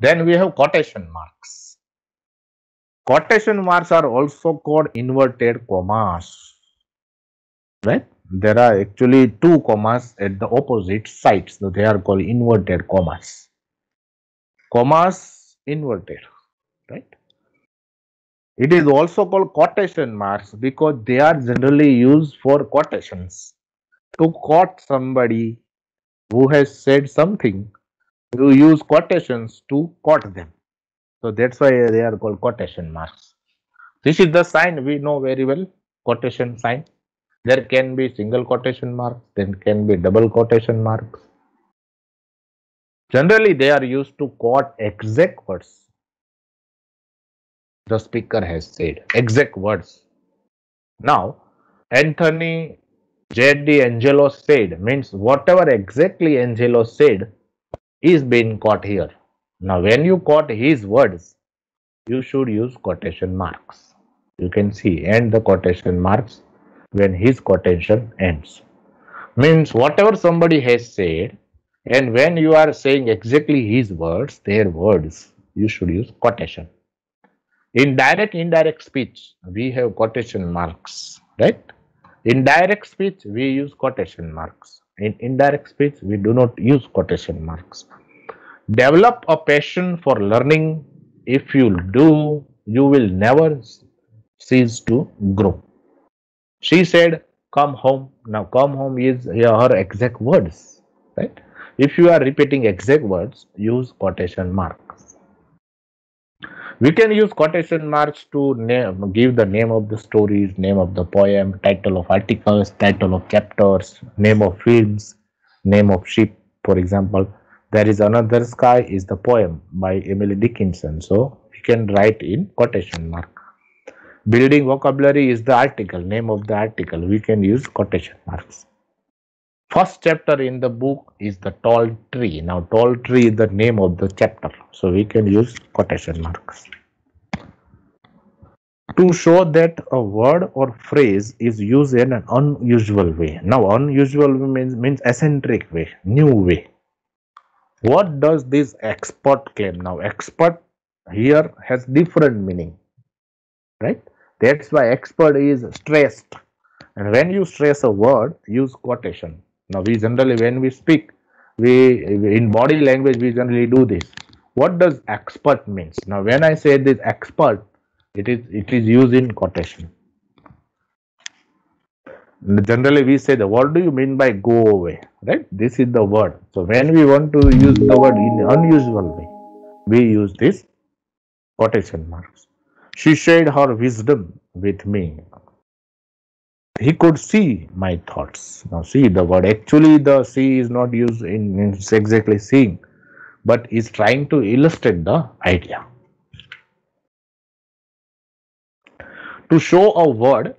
Then we have quotation marks. Quotation marks are also called inverted commas, right? There are actually two commas at the opposite sides, so they are called inverted commas. Commas inverted, right? It is also called quotation marks because they are generally used for quotations. To quote somebody who has said something, you use quotations to quote them. So that's why they are called quotation marks. This is the sign we know very well, quotation sign. There can be single quotation marks, there can be double quotation marks. Generally, they are used to quote exact words the speaker has said, exact words. Now, Anthony J.D. Angelo said means whatever exactly Angelo said is being quoted here. Now, when you quote his words, you should use quotation marks. You can see end the quotation marks when his quotation ends. Means whatever somebody has said, and when you are saying exactly his words, their words, you should use quotation. In direct, indirect speech, we have quotation marks, right? In direct speech, we use quotation marks. In indirect speech, we do not use quotation marks. Develop a passion for learning. If you do, you will never cease to grow. She said, come home. Now, come home is her exact words, right? If you are repeating exact words, use quotation marks. We can use quotation marks to give the name of the stories, name of the poem, title of articles, title of chapters, name of films, name of ship. For example, There is Another Sky is the poem by Emily Dickinson. So we can write in quotation mark. Building vocabulary is the article, name of the article. We can use quotation marks. First chapter in the book is the tall tree. Now, tall tree is the name of the chapter. So we can use quotation marks. To show that a word or phrase is used in an unusual way. Now, unusual means eccentric way, new way. What does this expert claim? Now, expert here has different meaning, right? That's why expert is stressed. And when you stress a word, use quotation. Now, we generally, when we speak, we in body language, we generally do this. What does expert means? Now, when I say this expert, it is used in quotation. Generally, we say the what do you mean by go away, right? This is the word. So when we want to use the word in unusual way, we use this quotation marks. She shared her wisdom with me. He could see my thoughts. Now see the word. Actually, the see is not used in exactly seeing, but is trying to illustrate the idea. To show a word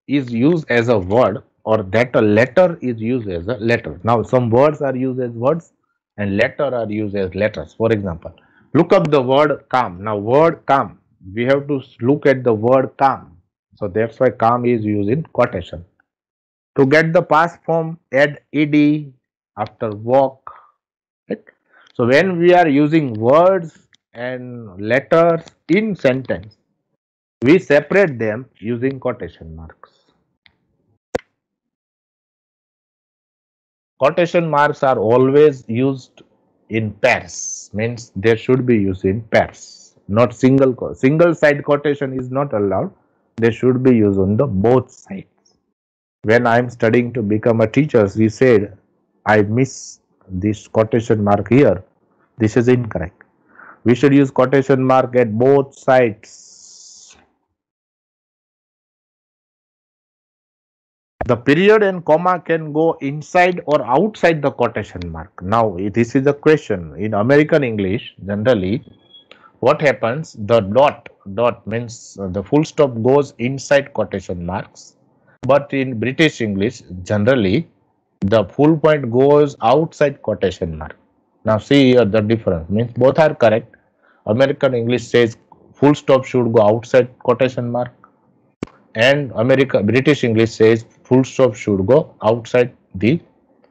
is used as a word, or that a letter is used as a letter. Now some words are used as words and letter are used as letters. For example, look up the word calm. Now word calm, we have to look at the word calm. So that's why calm is used in quotation. To get the past form, add ed after walk. Right? So when we are using words and letters in sentence, we separate them using quotation marks. Quotation marks are always used in pairs, means they should be used in pairs, not single side quotation is not allowed. They should be used on the both sides. When I am studying to become a teacher, we said I miss this quotation mark here. This is incorrect. We should use quotation mark at both sides. The period and comma can go inside or outside the quotation mark. Now, this is a question. In American English, generally, what happens? The dot means the full stop goes inside quotation marks. But in British English, generally, the full point goes outside quotation mark. Now, see here the difference. Means both are correct. American English says full stop should go outside quotation mark, and British English says full stop should go outside the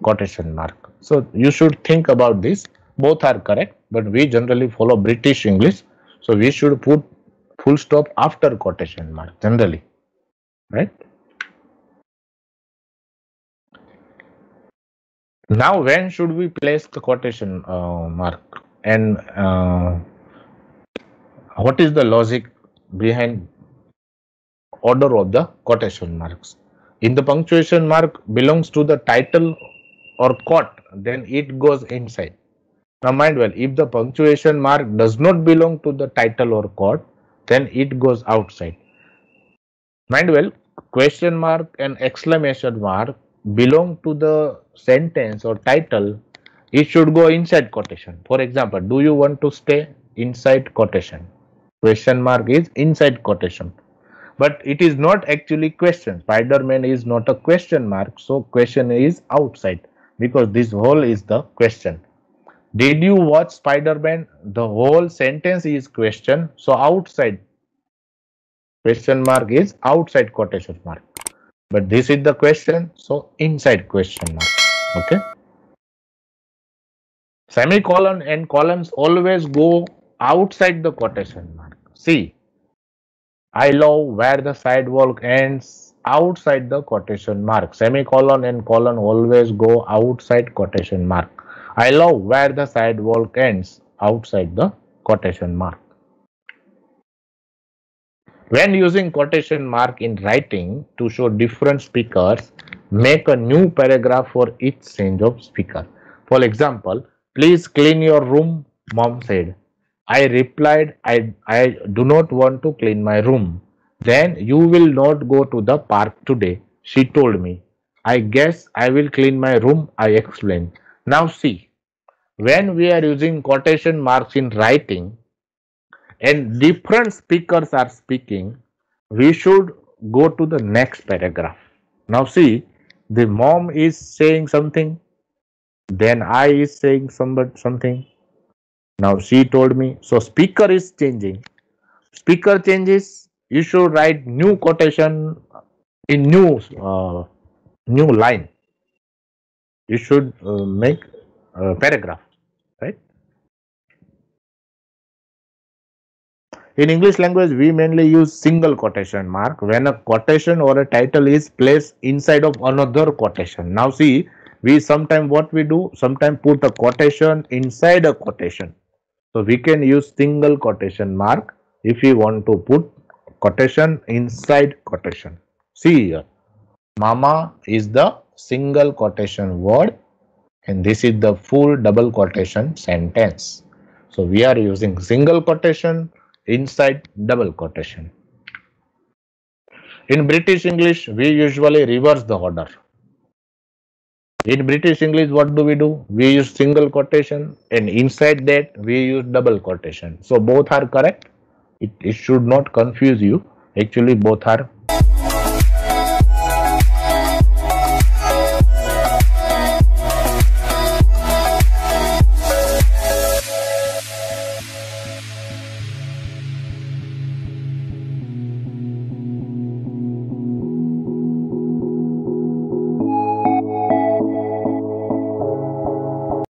quotation mark. So you should think about this Both are correct, but we generally follow British English, so we should put full stop after quotation mark generally, right? Now, when should we place the quotation mark, and what is the logic behind order of the quotation marks? If the punctuation mark belongs to the title or quote, then it goes inside. Now mind well, if the punctuation mark does not belong to the title or quote, then it goes outside. Mind well, question mark and exclamation mark belong to the sentence or title. It should go inside quotation. For example, do you want to stay? Inside quotation. Question mark is inside quotation. But it is not actually question. Spider-Man is not a question mark, so question is outside, because this whole is the question. Did you watch Spider-Man? The whole sentence is question, so outside question mark is outside quotation mark. But this is the question, so inside question mark. Okay. Semicolon and colons always go outside the quotation mark. See, I love where the sidewalk ends outside the quotation mark. Semicolon and colon always go outside quotation mark. I love where the sidewalk ends outside the quotation mark. When using quotation mark in writing to show different speakers, make a new paragraph for each change of speaker. For example, please clean your room, mom said. I replied, I do not want to clean my room. Then you will not go to the park today, she told me. I guess I will clean my room, I explained. Now see, when we are using quotation marks in writing, and different speakers are speaking, we should go to the next paragraph. Now see, the mom is saying something, then I is saying something. Now she told me. So speaker is changing. Speaker changes. You should write new quotation in new line. You should make a paragraph, right? In English language, we mainly use single quotation mark when a quotation or a title is placed inside of another quotation. Now see, we sometimes what we do, sometimes put a quotation inside a quotation. So we can use single quotation mark if we want to put quotation inside quotation. See here, mama is the single quotation word and this is the full double quotation sentence. So we are using single quotation inside double quotation. In British English, we usually reverse the order. In British English, what do? We use single quotation and inside that we use double quotation. So both are correct. It should not confuse you. Actually, both are